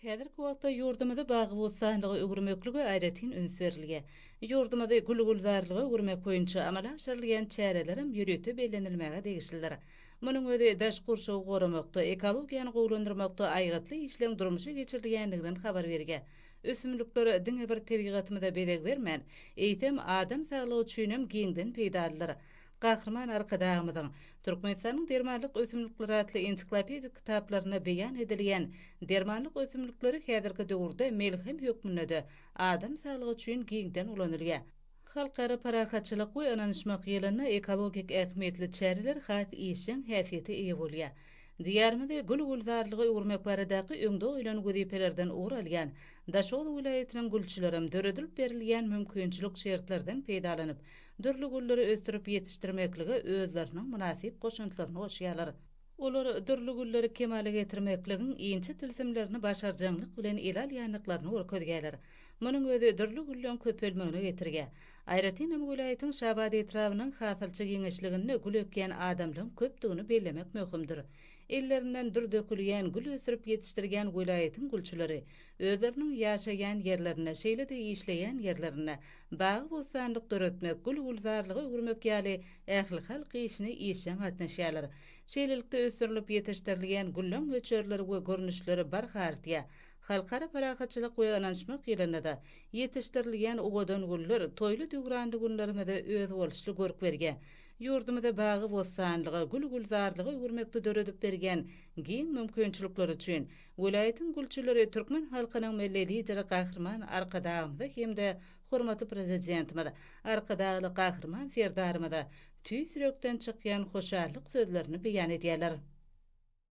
Häzirki wagtda ýurdumyzda bagy bolsanlygy öwürmekligi aýratyn üns berilge. Ýurdumyzda gül-gülzarlygy öwürmek boýunça amala aşyrylýan çärelerim ýürüte bellenilmäge degişliler. Munyň özi daş gurşagy goramakda, ekologiýany gowlandyrmakda aýgatly işleň durmuşa geçirilýändiginden habar berge. Ösümlikleri diňe bir tebigatymyza bedeg bermän, eýtem adam saglygy üçin hem giňden peýdalylar. Gahrman arkadağımızın Türkmenistanyň dermanlyk ösümlikleri adly ensiklopedik kitaplaryna beýan edilýän dermanlyk ösümlikleri häzirki döwürde melhem hökmünde adam saglygy üçin giňden ulanylýar. Halkara parahatçylyk we ananyşmak ýylyna ekologik ähmiýetli çäreler hat işin häsiýeti eýe bolýar. Diyarmyda gül-gülzarlygy öwürmek baradaky öňde oýlan gözipelerden uğralýan Daşoğlu vilayatynyň gülçülerim döredilip berilýän mümkinçilik şertlerden peýdalanyp, dörli gülleri ösdürip ýetişdirmekligi özleriniň münasip goşuntylaryny goşýarlar. Olar dörli gülleri kemale getirmekligiň iňçe tilsimlerini başarjanlyk bilen elalýanlyklaryny görkezýärler. Munyň özi dörli gülleň köpelmegine getirge. Aýratyn vilayatynyň Şabady etrawynyň hasylçy giňişligini gül ekýän adamlaryň köpdigini bellemek möhümdir. Ellerinden dur dökülýän gül ösürip ýetişdirgen vilayatyň gülçüleri özleriniň ýaşaýan ýerlerine, şeýle-de işleýän ýerlerine bagy bosanlyk döretmek, gül-gülzarlygy öwürmek ýaly ähli halk işine işen gatnaşýarlar. Şeýlelikde ösürilip ýetişdirilýän güllem möçerleri we görnüşleri barhartya. Halkara parahatçylyk we ananyşmak ýylyna da ýetişdirilýän owadan güller toýly döwranly günlerimizde öz bolşly görk berge. Ýurdumyzda bagy bosanlygy, gül-gülzarlygy öwürmekde döredip bergen giň mümkinçilikleri üçin vilayatyň gülçüleri türkmen halkynyň milli lideri Gahrman Arkadağymyza hem-de hormatly prezidentimiz Arkadaýly Gahrman Serdarymyza tüý sürekden çykýan hoşarlyk sözlerini beýan edýärler.